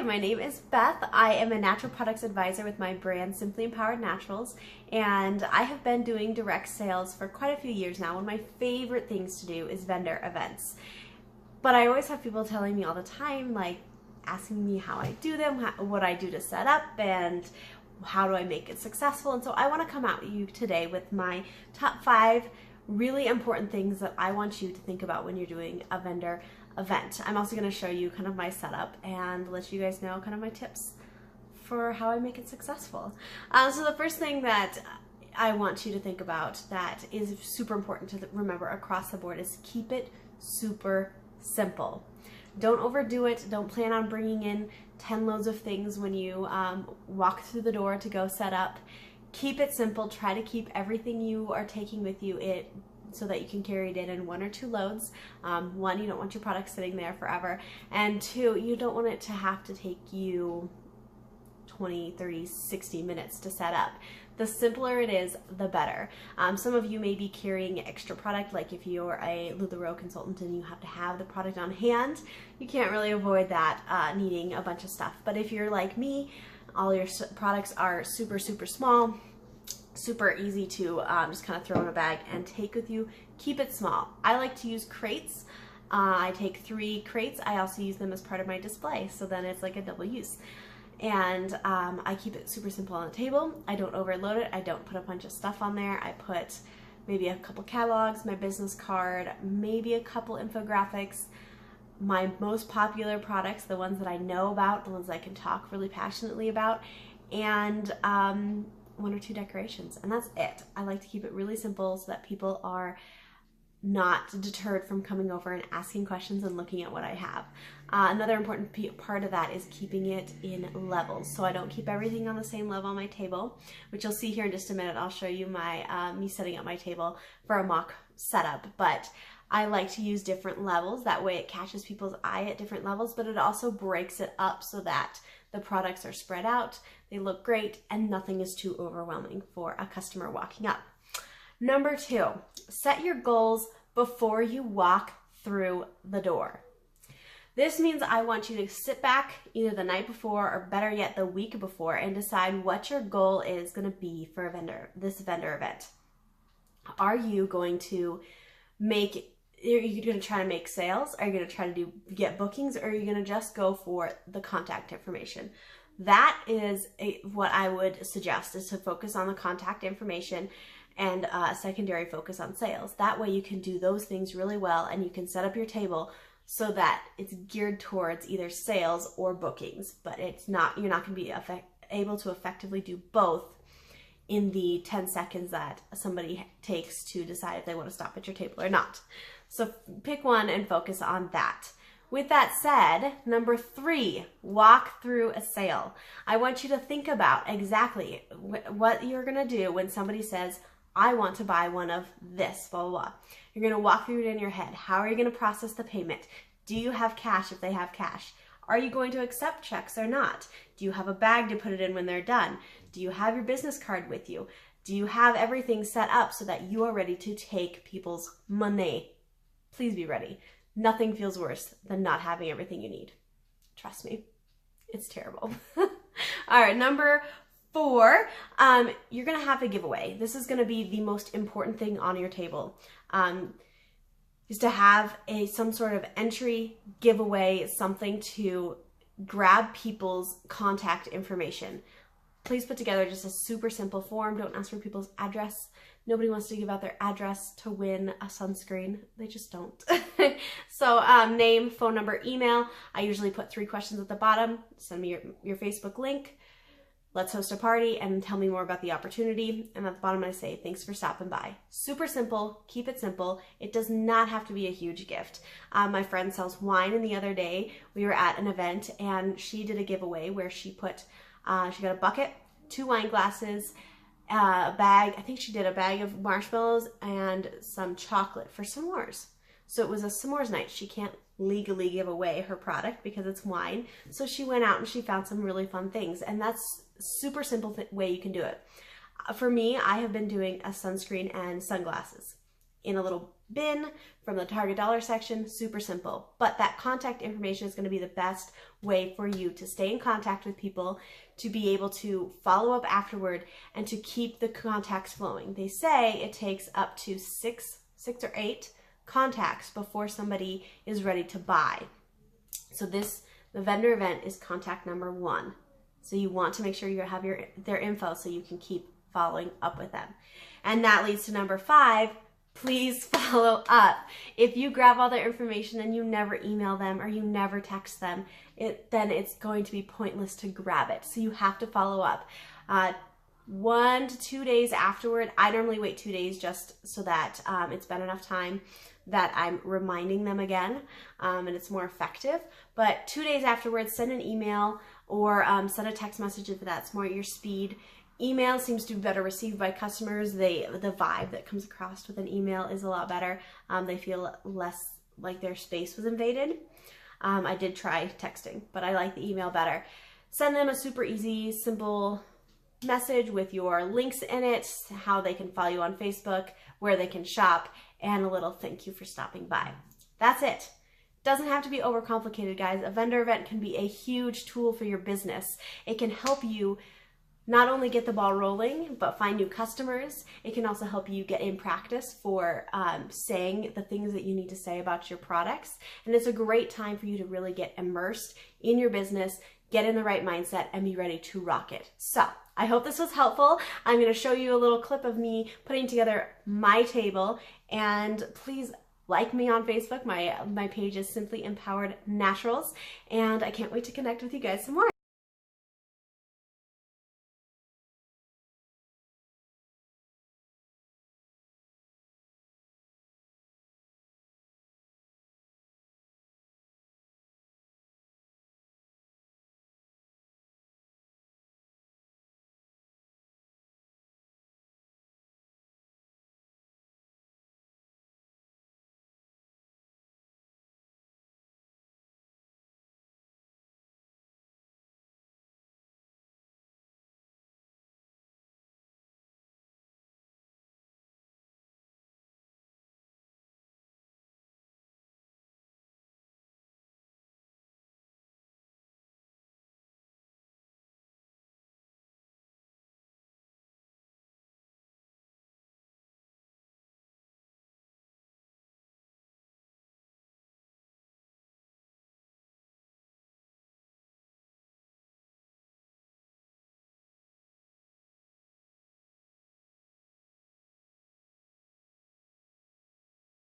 My name is Beth. I am a natural products advisor with my brand Simply Empowered Naturals, and I have been doing direct sales for quite a few years now. One of my favorite things to do is vendor events. But I always have people telling me all the time, like asking me how I do them, what I do to set up, and how do I make it successful. And so I want to come at you today with my top 5 really important things that I want you to think about when you're doing a vendor event. I'm also going to show you kind of my setup and let you guys know kind of my tips for how I make it successful. So the first thing that I want you to think about that is super important to remember across the board is keep it super simple. Don't overdo it. Don't plan on bringing in 10 loads of things when you walk through the door to go set up. Keep it simple. Try to keep everything you are taking with you so that you can carry it in 1 or 2 loads. 1, you don't want your product sitting there forever. And 2, you don't want it to have to take you 20, 30, 60 minutes to set up. The simpler it is, the better. Some of you may be carrying extra product, like if you're a LuLaRoe consultant and you have to have the product on hand, you can't really avoid that needing a bunch of stuff. But if you're like me, all your products are super, super small, super easy to just kind of throw in a bag and take with you. Keep it small. I like to use crates. I take 3 crates. I also use them as part of my display, so then it's like a double use. And I keep it super simple on the table. I don't overload it. I don't put a bunch of stuff on there. I put maybe a couple catalogs, my business card, maybe a couple infographics, my most popular products, the ones that I know about, the ones I can talk really passionately about, and 1 or 2 decorations, and that's it. I like to keep it really simple so that people are not deterred from coming over and asking questions and looking at what I have. Another important part of that is keeping it in levels. So I don't keep everything on the same level on my table, which you'll see here in just a minute. I'll show you my me setting up my table for a mock setup, but I like to use different levels. That way it catches people's eye at different levels, but it also breaks it up so that the products are spread out, they look great, and nothing is too overwhelming for a customer walking up. Number 2, set your goals before you walk through the door. This means I want you to sit back either the night before or better yet the week before and decide what your goal is going to be for this vendor event. Are you going to try to make sales? Are you going to try to get bookings? Or are you going to just go for the contact information? That is what I would suggest, is to focus on the contact information and a secondary focus on sales. That way you can do those things really well and you can set up your table so that it's geared towards either sales or bookings, but you're not going to be able to effectively do both in the 10 seconds that somebody takes to decide if they want to stop at your table or not. So pick one and focus on that. With that said, number 3, walk through a sale. I want you to think about exactly what you're going to do when somebody says, I want to buy one of this, blah, blah, blah. You're going to walk through it in your head. How are you going to process the payment? Do you have cash if they have cash? Are you going to accept checks or not? Do you have a bag to put it in when they're done? Do you have your business card with you? Do you have everything set up so that you are ready to take people's money? Please be ready. Nothing feels worse than not having everything you need. Trust me, it's terrible. All right, number 4, you're gonna have a giveaway. This is gonna be the most important thing on your table. Is to have some sort of entry, giveaway, something to grab people's contact information. Please put together just a super simple form. Don't ask for people's address. Nobody wants to give out their address to win a sunscreen. They just don't. So name, phone number, email. I usually put 3 questions at the bottom. Send me your Facebook link. Let's host a party and tell me more about the opportunity. And at the bottom I say, thanks for stopping by. Super simple, keep it simple. It does not have to be a huge gift. My friend sells wine, and the other day we were at an event and she did a giveaway where she got a bucket, 2 wine glasses, a bag, I think she did a bag of marshmallows and some chocolate for s'mores. So it was a s'mores night. She can't legally give away her product because it's wine. So she went out and she found some really fun things, and that's a super simple way you can do it. For me, I have been doing a sunscreen and sunglasses in a little bin, from the Target dollar section, super simple. But that contact information is going to be the best way for you to stay in contact with people, to be able to follow up afterward, and to keep the contacts flowing. They say it takes up to six or eight contacts before somebody is ready to buy. So the vendor event is contact number 1. So you want to make sure you have their info so you can keep following up with them. And that leads to number 5, please follow up. If you grab all their information and you never email them or you never text them, then it's going to be pointless to grab it. So you have to follow up. 1 to 2 days afterward. I normally wait 2 days just so that it's been enough time that I'm reminding them again, and it's more effective. But 2 days afterwards, send an email or send a text message if that's more at your speed. Email seems to be better received by customers. The vibe that comes across with an email is a lot better. They feel less like their space was invaded. I did try texting, but I like the email better. Send them a super easy, simple message with your links in it, how they can follow you on Facebook, where they can shop, and a little thank you for stopping by. That's it. Doesn't have to be overcomplicated, guys. A vendor event can be a huge tool for your business. It can help you not only get the ball rolling, but find new customers. It can also help you get in practice for saying the things that you need to say about your products. And it's a great time for you to really get immersed in your business, get in the right mindset, and be ready to rock it. So I hope this was helpful. I'm going to show you a little clip of me putting together my table, and please like me on Facebook. My page is Simply Empowered Naturals, and I can't wait to connect with you guys some more.